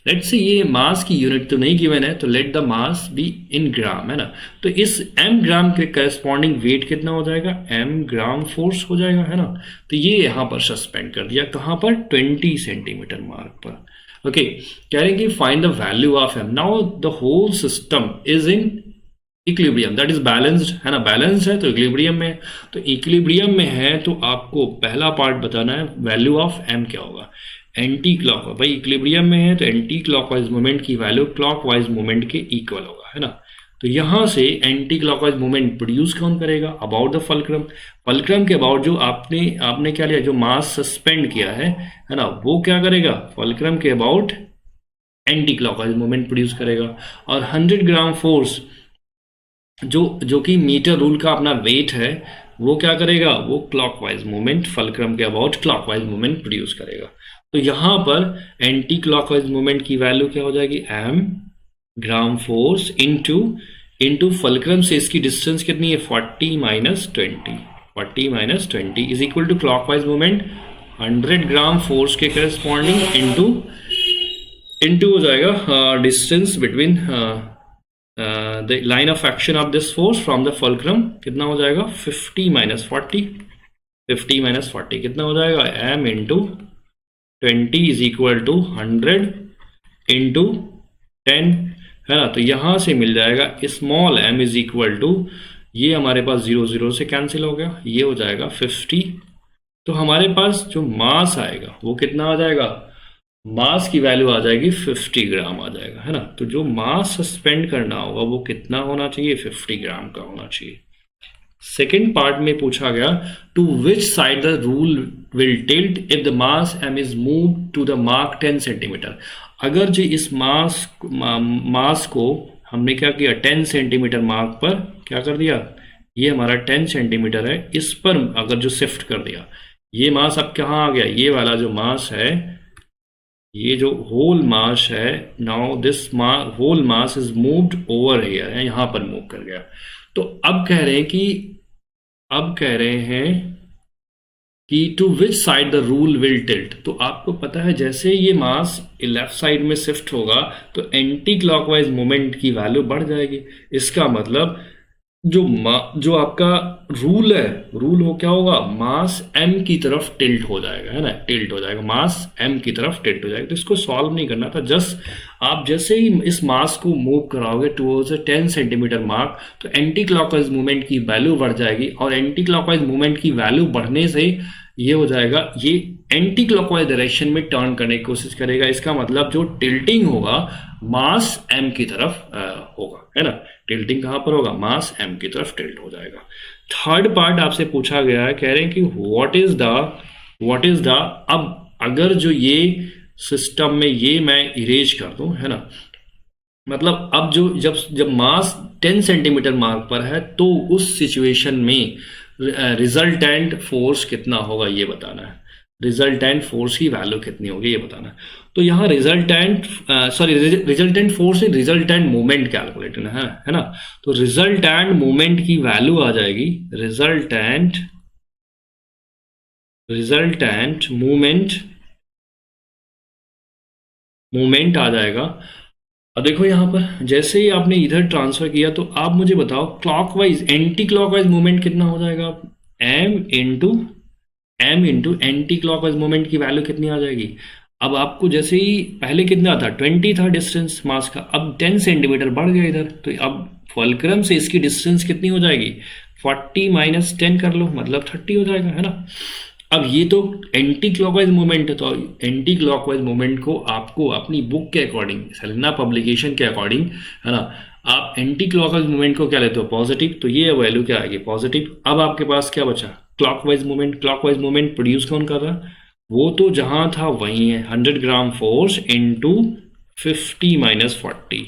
लेट से ये मास की यूनिट तो नहीं गिवन है, तो let the mass be in gram, है ना। तो इस m ग्राम के करस्पॉन्डिंग वेट कितना हो जाएगा, m ग्राम फोर्स हो जाएगा, है ना। तो ये यहां पर सस्पेंड कर दिया, कहां पर, 20 सेंटीमीटर मार्क पर। ओके, कह रहे हैं कि find the value of m। Now the whole system is in equilibrium, that is balanced, है ना। बैलेंस्ड है तो इक्विलिब्रियम में, तो इक्विलिब्रियम में है तो आपको पहला पार्ट बताना है वैल्यू ऑफ m क्या होगा। एंटी क्लॉकवाइज, भाई इक्विलिब्रियम में है तो एंटी क्लॉकवाइज मोमेंट की वैल्यू क्लॉकवाइज मोमेंट के इक्वल होगा, है ना। तो यहाँ से एंटी क्लॉकवाइज मोमेंट प्रोड्यूस कौन करेगा? About the fulcrum. फल्क्रम के अबाउट जो आपने क्या लिया, जो मास सस्पेंड किया है ना, वो क्या करेगा? फल्क्रम के about anti clockwise moment produce करेगा। और 100 ग्राम फोर्स जो कि मीटर रूल का अपना वेट है, वो क्या करेगा? वो क्लॉकवाइज मूवमेंट, फल्क्रम के अबाउट क्लॉकवाइज मूवमेंट प्रोड्यूस करेगा। तो यहाँ पर एंटी क्लॉकवाइज मूवमेंट की वैल्यू क्या हो जाएगी? m gram force into fulcrum से इसकी डिस्टेंस कितनी है? 40 minus 20, 40 minus 20 is equal to clockwise movement 100 gram force के करस्पॉन्डिंग इनटू हो जाएगा distance between the line of action of this force from the fulcrum. कितना हो जाएगा? 50 माइनस 40, 50 माइनस 40 कितना हो जाएगा? m into 20 is equal to 100 into 10, है ना। तो यहां से मिल जाएगा small m is equal to, ये हमारे पास 0 0 से कैंसिल हो गया, ये हो जाएगा 50। तो हमारे पास जो मास आएगा वो कितना आ जाएगा? मास की वैल्यू आ जाएगी 50 ग्राम आ जाएगा, है ना। तो जो मास सस्पेंड करना होगा वो कितना होना चाहिए? 50 ग्राम का होना चाहिए। सेकेंड पार्ट में पूछा गया, to which side the rule will tilt if the mass m is move to the mark 10 centimetre. अगर जो इस मास को हमने क्या किया? 10 सेंटीमीटर मार्क पर क्या कर दिया? ये हमारा 10 सेंटीमीटर है, इस पर अगर जो शिफ्ट कर दिया, ये मास अब कहाँ आ गया? ये वाला जो मास है, ये जो होल मास है, now this whole mass is moved over here, है, यहां पर मूव कर गया। तो अब कह रहे हैं कि to which side the rule will tilt. तो आपको पता है जैसे ये मास लेफ्ट साइड में शिफ्ट होगा तो एंटी क्लॉकवाइज मोमेंट की वैल्यू बढ़ जाएगी। इसका मतलब जो आपका रूल है, रूल हो क्या होगा? मास m की तरफ टिल्ट हो जाएगा, है ना, टिल्ट हो जाएगा, मास m की तरफ टिल्ट हो जाएगा। तो इसको सॉल्व नहीं करना था, जस्ट आप जैसे ही इस मास को मूव कराओगे टुवर्ड्स 10 सेंटीमीटर मार्क, तो एंटी क्लॉकवाइज मूवमेंट की वैल्यू बढ़ जाएगी, और एंटी क्लॉकवाइज मूवमेंट की वैल्यू बढ़ने से ये हो जाएगा, ये एंटी क्लॉकवाइज डायरेक्शन में टर्न करने की कोशिश करेगा। इसका मतलब जो टिल्टिंग होगा मास m की तरफ होगा, है ना। टिल्टिंग कहां पर होगा? मास m की तरफ टिल्ट हो जाएगा। थर्ड पार्ट आपसे पूछा गया है, कह रहे हैं कि व्हाट इज द अब अगर जो ये सिस्टम में ये मैं इरेज कर दूं, है ना, मतलब अब जो जब मास 10 सेंटीमीटर मार्क पर है तो उस सिचुएशन में रिजल्टेंट फोर्स कितना होगा ये बताना है। रिजल्टेंट फोर्स की वैल्यू कितनी होगी ये बताना है। तो यहाँ रिजल्टेंट फोर्स से रिजल्टेंट मोमेंट कैलकुलेट है ना। तो रिजल्टेंट मोमेंट की वैल्यू आ जाएगी, रिजल्टेंट मोमेंट आ जाएगा। अब देखो यहाँ पर जैसे ही आपने इधर ट्रांसफर किया तो आप मुझे बताओ क्लॉकवाइज एंटी क्लॉकवाइज मोमेंट कितना हो जाएगा? m into anti clockwise moment की वैल्यू कितनी आ जाएगी? अब आपको जैसे ही पहले कितना था? 20 था डिस्टेंस मास का, अब 10 सेंटीमीटर बढ़ गया इधर, तो अब फल्क्रम से इसकी डिस्टेंस कितनी हो जाएगी? 40 माइनस 10 कर लो, मतलब 30 हो जाएगा, है ना। अब ये तो एंटी क्लॉकवाइज मूवमेंट है, तो एंटी क्लॉकवाइज मूवमेंट को आपको अपनी बुक के अकॉर्डिंग, सेलेना पब्लिकेशन के अकॉर्डिंग, है ना, आप एंटी क्लॉकवाइज मूवमेंट को क्या लेते हो? पॉजिटिव। तो ये वैल्यू क्या आएगी? पॉजिटिव। अब आपके पास क्या बचा? क्लॉकवाइज मूवमेंट प्रोड्यूस कौन कर रहा है? वो तो जहां था वही है, 100 ग्राम फोर्स इंटू 50 माइनस 40,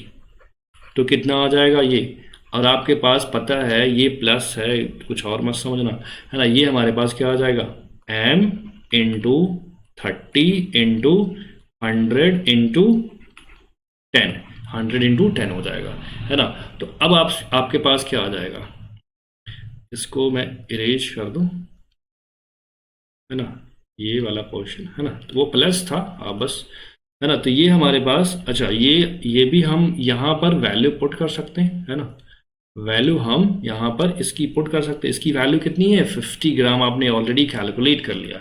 तो कितना आ जाएगा ये? और आपके पास पता है ये प्लस है, कुछ और मत समझना, है ना। ये हमारे पास क्या आ जाएगा? m into 30 into 100 into 10, 100 into 10 हो जाएगा, है ना। तो अब आपके पास क्या आ जाएगा? इसको मैं इरेज कर दूं, है ना, ये वाला पोर्शन, है ना, तो वो प्लस था बस, है ना। तो ये हमारे पास, अच्छा ये भी हम यहाँ पर वैल्यू पुट कर सकते हैं, है ना, वैल्यू हम यहाँ पर इसकी पुट कर सकते हैं। इसकी वैल्यू कितनी है? 50 ग्राम आपने ऑलरेडी कैलकुलेट कर लिया।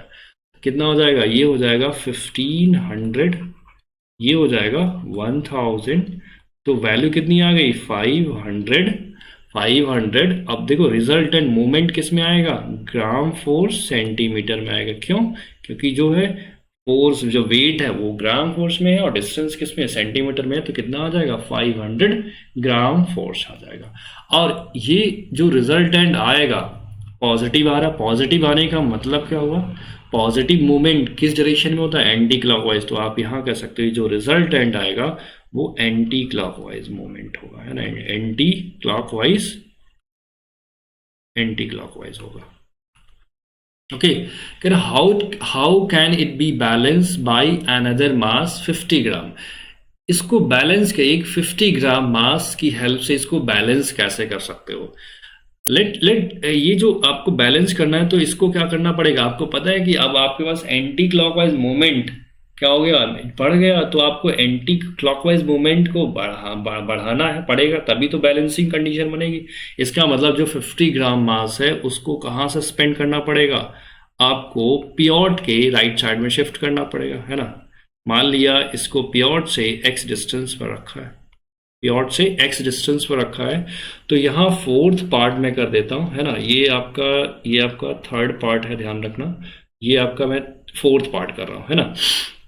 कितना हो जाएगा? ये हो जाएगा 1500, ये हो जाएगा 1000, तो वैल्यू कितनी आ गई? 500। अब देखो रिजल्टेंट मोमेंट किस में आएगा? ग्राम फोर्स सेंटीमीटर में आएगा। क्यों? क्योंकि जो है फोर्स जो वेट है वो ग्राम फोर्स में है और डिस्टेंस किस में, सेंटीमीटर में है, तो कितना आ जाएगा 500 ग्राम फोर्स आ जाएगा। और ये जो रिजल्टेंट आएगा पॉजिटिव आ रहा, पॉजिटिव आने का मतलब क्या हुआ, पॉजिटिव मूवमेंट किस डायरेक्शन में होता है, एंटी क्लॉकवाइज। तो आप यहाँ कह सकते हो जो रिजल्टेंट आएगा वो एंटी क्लॉकवाइज मूवमेंट होगा, है ना, एंटी क्लॉकवाइज होगा। ओके, कह how can it be balance by another mass 50 gram. इसको बैलेंस के एक 50 ग्राम मास की हेल्प से इसको बैलेंस कैसे कर सकते हो। लेट ये जो आपको बैलेंस करना है तो इसको क्या करना पड़ेगा, आपको पता है कि अब आपके पास एंटी क्लॉकवाइज मूवमेंट क्या हो गया, बढ़ गया, तो आपको एंटी क्लॉकवाइज मूवमेंट को बढ़ाना है पड़ेगा, तभी तो बैलेंसिंग कंडीशन बनेगी। इसका मतलब जो 50 ग्राम मास है उसको कहाँ से स्पेंड करना पड़ेगा, आपको पियोट के राइट साइड में शिफ्ट करना पड़ेगा, है ना। मान लिया इसको पियोट से x डिस्टेंस पर रखा है, पियोट से x डिस्टेंस पर रखा है, तो यहाँ फोर्थ पार्ट में कर देता हूँ, है ना। ये आपका थर्ड पार्ट है, ध्यान रखना, ये आपका मैं फोर्थ पार्ट कर रहा हूँ, है ना।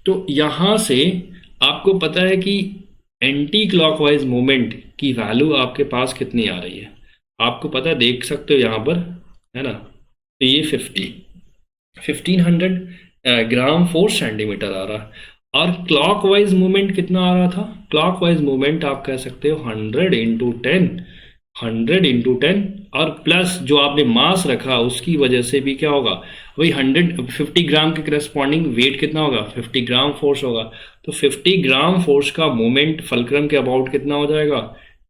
तो यहाँ से आपको पता है कि एंटी क्लॉकवाइज मूवमेंट की वैल्यू आपके पास कितनी आ रही है, आपको पता है, देख सकते हो यहाँ पर, है ना। तो ये 1500 ग्राम 4 सेंटीमीटर आ रहा है, और क्लॉकवाइज मूवमेंट कितना आ रहा था, क्लॉकवाइज मूवमेंट आप कह सकते हो 100 इंटू 10, और प्लस जो आपने मास रखा उसकी वजह से भी क्या होगा, वही 150 ग्राम के करस्पॉन्डिंग वेट कितना होगा, 50 ग्राम फोर्स होगा। तो 50 ग्राम फोर्स का मोमेंट फलक्रम के अबाउट कितना हो जाएगा,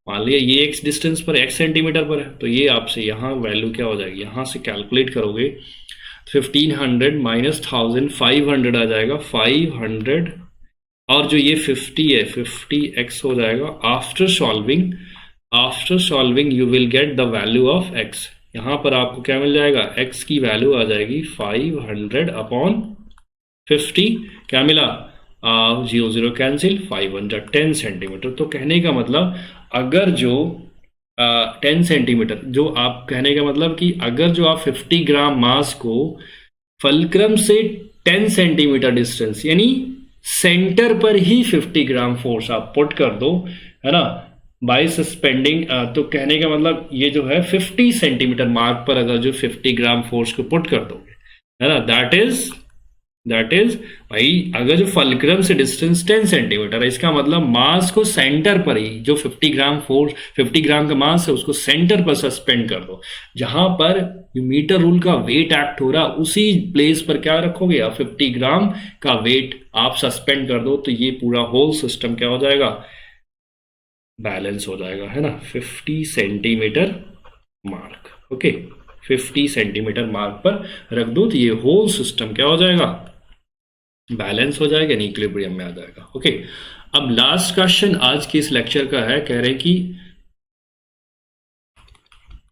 मान लिया ये एक्स डिस्टेंस पर, x सेंटीमीटर पर है, तो ये आपसे यहाँ वैल्यू क्या हो जाएगी, यहाँ से कैलकुलेट करोगे 1500 माइनस 1500 आ जाएगा 500, और जो ये 50 है 50x हो जाएगा। After solving you will get the value of x। यहाँ पर आपको क्या मिल जाएगा, x की वैल्यू आ जाएगी 500 अपॉन 50, क्या मिला, 0 कैंसिल, 500 10 सेंटीमीटर। तो कहने का मतलब अगर जो 10 सेंटीमीटर, जो आप कहने का मतलब कि अगर जो आप 50 ग्राम मास को फलक्रम से 10 सेंटीमीटर डिस्टेंस यानी सेंटर पर ही 50 ग्राम फोर्स आप पुट कर दो, है ना, बाय सस्पेंडिंग, तो कहने का मतलब ये जो है 50 सेंटीमीटर मार्क पर अगर जो 50 ग्राम फोर्स को पुट कर दोगे, है ना, दैट इज भाई अगर जो फलक्रम से डिस्टेंस 10 सेंटीमीटर है, इसका मतलब मास को सेंटर पर ही, जो 50 ग्राम फोर्स 50 ग्राम का मास है उसको सेंटर पर सस्पेंड कर दो, जहां पर मीटर रूल का वेट एक्ट हो रहा उसी प्लेस पर क्या रखोगे आप, 50 ग्राम का वेट आप सस्पेंड कर दो, तो ये पूरा होल सिस्टम क्या हो जाएगा, बैलेंस हो जाएगा, है ना। 50 centimetre mark, okay, 50 centimetre mark पर रख दो तो ये होल सिस्टम क्या हो जाएगा, बैलेंस हो जाएगा, इक्विलिब्रियम में आ जाएगा। ओके, अब लास्ट क्वेश्चन आज के इस लेक्चर का है, कह रहे हैं कि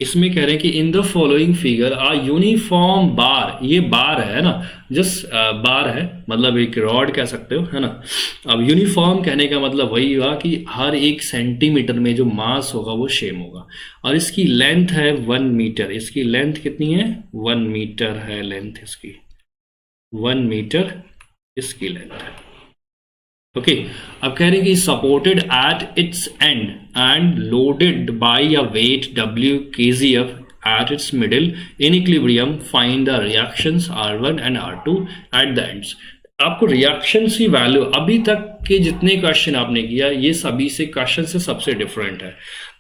इसमें कह रहे हैं कि in the following figure a uniform bar, ये बार है ना, जस्ट बार है, मतलब एक रॉड कह सकते हो, है ना। अब यूनिफॉर्म कहने का मतलब वही हुआ कि हर एक सेंटीमीटर में जो मास होगा वो सेम होगा, और इसकी लेंथ है 1 मीटर। इसकी लेंथ कितनी है, 1 मीटर है लेंथ इसकी, 1 मीटर इसकी लेंथ है। ओके, अब कह रहे हैं कि supported at its end and loaded by a weight W kgf at its middle in equilibrium, find the reactions R1 and R2 at the ends। आपको रिएक्शन की वैल्यू, अभी तक के जितने क्वेश्चन आपने किया ये सभी से क्वेश्चन से सबसे डिफरेंट है।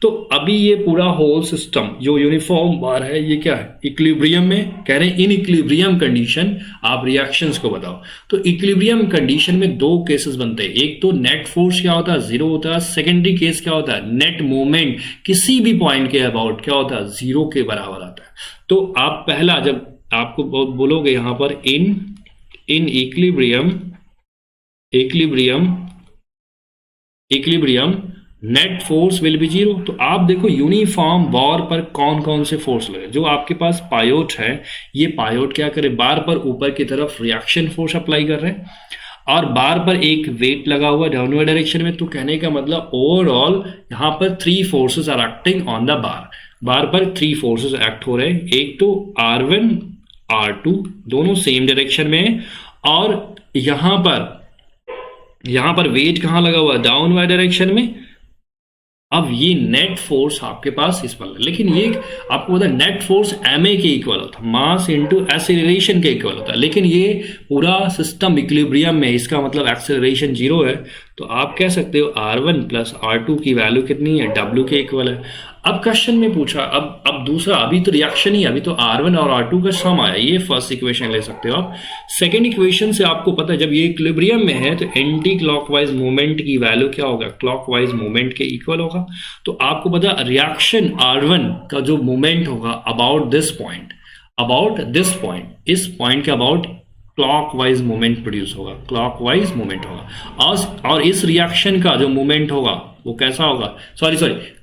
तो अभी ये पूरा होल सिस्टम जो यूनिफॉर्म बार है ये क्या है, इक्विलिब्रियम में, कह रहे हैं इन इक्विलिब्रियम कंडीशन आप रिएक्शंस को बताओ। तो इक्विलिब्रियम कंडीशन में दो केसेस बनते हैं, एक तो नेट फोर्स क्या होता है, 0 होता है, सेकेंडरी केस क्या होता है, नेट मूवमेंट किसी भी पॉइंट के अबाउट क्या होता है, 0 के बराबर आता है। तो आप पहला जब आपको बोलोगे यहां पर in equilibrium net force will be 0। तो आप देखो यूनिफॉर्म बार पर कौन कौन से फोर्स लगे, जो आपके पास पायोट है, ये पायोट क्या करे, बार पर ऊपर की तरफ रिएक्शन फोर्स अप्लाई कर रहे हैं, और बार पर एक वेट लगा हुआ डाउनवर्ड डायरेक्शन में। तो कहने का मतलब ओवरऑल यहां पर 3 forces are acting on the bar पर 3 फोर्सेस एक्ट हो रहे हैं। एक तो R1 R2 दोनों सेम डायरेक्शन में है, और यहां पर वेट कहां लगा हुआ है, डाउन वाई डायरेक्शन में। अब ये नेट फोर्स आपके पास इस पर, लेकिन ये आपको पता है नेट फोर्स ma के इक्वल होता है, मास इनटू एक्सेलरेशन के इक्वल होता है, लेकिन ये पूरा सिस्टम इक्विलिब्रियम में, इसका मतलब एक्सेलरेशन जीरो है। तो आप कह सकते हो r1 प्लस r2 की वैल्यू कितनी है, w के इक्वल है। अब क्वेश्चन में पूछा, अब दूसरा, अभी तो रिएक्शन ही, अभी तो r1 और r2 का सम आया, ये फर्स्ट इक्वेशन ले सकते हो आप। सेकेंड इक्वेशन से आपको पता है जब ये इक्विलिब्रियम में है तो एंटी क्लॉकवाइज मूवमेंट की वैल्यू क्या होगा, क्लॉकवाइज मूवमेंट के इक्वल होगा। तो आपको पता रिएक्शन r1 का जो मूवमेंट होगा अबाउट दिस पॉइंट, इस पॉइंट के अबाउट क्लॉकवाइज मूवमेंट प्रोड्यूस होगा, क्लॉकवाइज मूवमेंट होगा। और इस रिएक्शन का जो मूवमेंट होगा वो कैसा होगा, सॉरी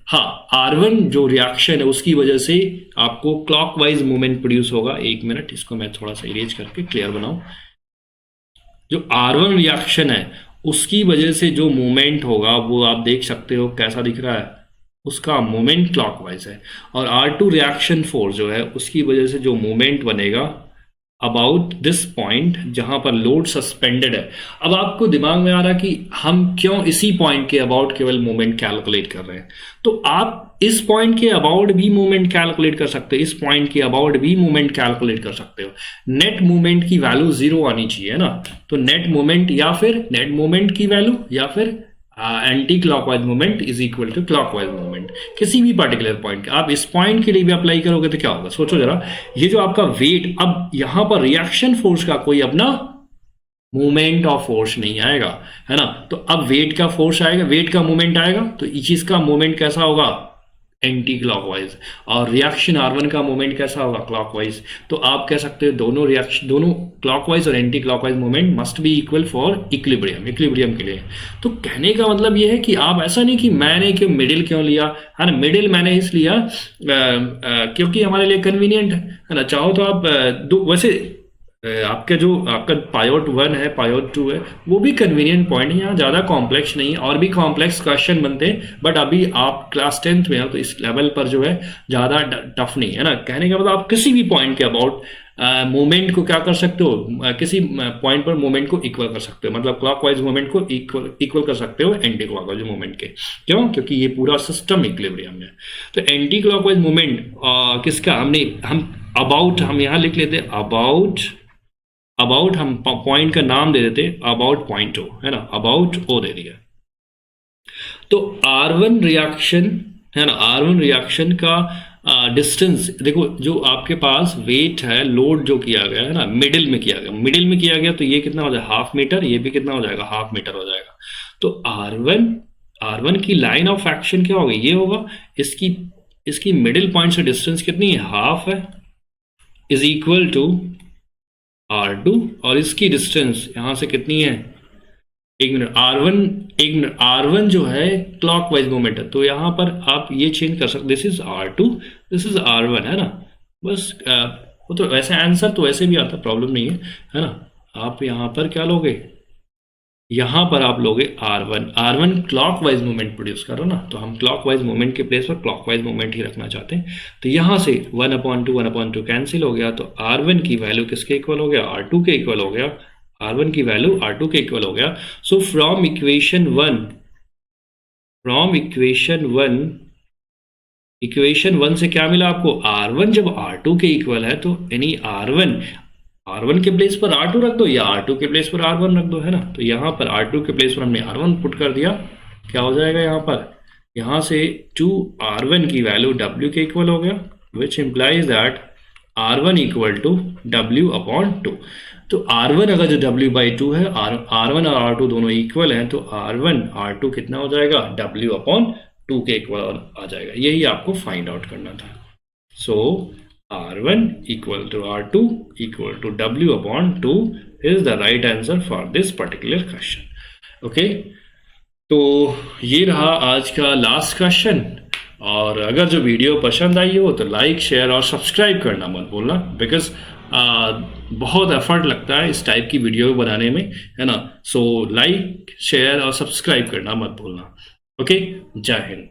हाँ, R1 जो रिएक्शन है उसकी वजह से आपको क्लॉकवाइज मूवमेंट प्रोड्यूस होगा। एक मिनट, इसको मैं थोड़ा सा इरेज करके क्लियर बनाऊं। जो R1 रिएक्शन है उसकी वजह से जो मूवमेंट होगा वो आप देख सकते हो कैसा दिख रहा है, उसका मूवमेंट क्लॉकवाइज है। और R2 रिएक्शन फोर्स जो है उसकी वजह से जो मूवमेंट बनेगा अबाउट दिस पॉइंट जहां पर लोड सस्पेंडेड है। अब आपको दिमाग में आ रहा कि हम क्यों इसी पॉइंट के अबाउट केवल मूवमेंट कैलकुलेट कर रहे हैं, तो आप इस पॉइंट के अबाउट भी मूवमेंट कैलकुलेट कर सकते हो, इस पॉइंट के अबाउट भी मूवमेंट कैलकुलेट कर सकते हो। नेट मूवमेंट की वैल्यू जीरो आनी चाहिए ना, तो नेट मूवमेंट या फिर नेट मूवमेंट की वैल्यू या फिर anti clockwise movement is equal to clockwise movement किसी भी पर्टिकुलर पॉइंट के। आप इस पॉइंट के लिए भी अप्लाई करोगे तो क्या होगा, सोचो जरा। ये जो आपका वेट, अब यहां पर रिएक्शन फोर्स का कोई अपना मूवमेंट ऑफ फोर्स नहीं आएगा, है ना। तो अब वेट का फोर्स आएगा, वेट का मूवमेंट आएगा, तो इस चीज का मूवमेंट कैसा होगा, एंटी क्लॉकवाइज। और रिएक्शन R1 का मूवमेंट कैसा होगा, क्लॉकवाइज। तो आप कह सकते हो दोनों क्लॉकवाइज और anti clockwise movement must be equal for equilibrium के लिए। तो कहने का मतलब यह है कि आप ऐसा नहीं कि मैंने क्यों मिडिल क्यों लिया, है ना। मिडिल मैंने इस लिया क्योंकि हमारे लिए कन्वीनियंट है ना। चाहो तो आप वैसे आपका पायोट 1 है, पायोट 2 है, वो भी कन्वीनियंट पॉइंट है, यहाँ ज़्यादा कॉम्प्लेक्स नहीं है। और भी कॉम्प्लेक्स क्वेश्चन बनते हैं, बट अभी आप क्लास 10th में हो तो इस लेवल पर जो है ज़्यादा टफ नहीं है ना। कहने का मतलब आप किसी भी पॉइंट के अबाउट मूवमेंट को क्या कर सकते हो, किसी पॉइंट पर मूवमेंट को इक्वल कर सकते हो, मतलब क्लॉकवाइज मूवमेंट को इक्वल कर सकते हो एंटी क्लॉकवाइज मूवमेंट के। क्यों, क्योंकि ये पूरा सिस्टम इक्विलिब्रियम में। तो एंटी क्लॉकवाइज मूवमेंट किसका, हम यहाँ लिख लेते अबाउट हम पॉइंट का नाम दे देते अबाउट पॉइंट ओ, है ना, अबाउट ओ दे दिया। तो R1 रिएक्शन है ना, R1 रिएक्शन का डिस्टेंस देखो, जो आपके पास वेट है, लोड जो किया गया है ना, मिडिल में किया गया, तो ये कितना हो जाएगा, हाफ मीटर, ये भी कितना हो जाएगा, हाफ मीटर हो जाएगा। तो R1 की लाइन ऑफ एक्शन क्या होगी, ये होगा, इसकी मिडिल पॉइंट से डिस्टेंस कितनी है, हाफ है, इज इक्वल टू R2, और इसकी डिस्टेंस यहां से कितनी है, एक मिनट, R1 जो है क्लॉकवाइज मूवमेंट है, तो यहां पर आप ये चेंज कर सकते, this is R2, this is R1, है ना। बस वो तो वैसे आंसर तो वैसे भी आता, प्रॉब्लम नहीं है ना। आप यहां पर क्या लोगे, यहां पर आप लोगे R1 क्लॉकवाइज मूवमेंट प्रोड्यूस करो ना, तो हम क्लॉकवाइज मूवमेंट के प्लेस पर क्लॉकवाइज मूवमेंट ही रखना चाहते हैं। तो यहां से 1/2 कैंसिल हो गया, तो R1 की वैल्यू किसके इक्वल हो गया, R2 के इक्वल हो गया। R1 की वैल्यू R2 के इक्वल हो गया। सो फ्रॉम इक्वेशन वन से क्या मिला आपको, R1 जब R2 के इक्वल है तो यानी R1 के प्लेस पर R2 रख दो या R2 के प्लेस पर R1 रख दो, है ना। तो यहां पर R2 के प्लेस पर हमने R1 पुट कर दिया, क्या हो जाएगा यहां से 2R1 की वैल्यू W के इक्वल हो गया, which implies that R1 equal to W/2। तो R1 अगर जो W/2 है, R1 और R2 दोनों इक्वल हैं, तो R1 R2 कितना हो जाएगा, W/2 के इक्वल आ जाएगा। यही आपको फाइंड आउट करना था। So R1 equal to R2 equal to W/2 is the right answer for this particular question. Okay, तो ये रहा आज का लास्ट क्वेश्चन। और अगर जो वीडियो पसंद आई हो तो लाइक, शेयर और सब्सक्राइब करना मत भूलना, बिकॉज बहुत एफर्ट लगता है इस टाइप की वीडियो बनाने में, है ना। सो लाइक, शेयर और सब्सक्राइब करना मत भूलना। ओके, जय हिंद।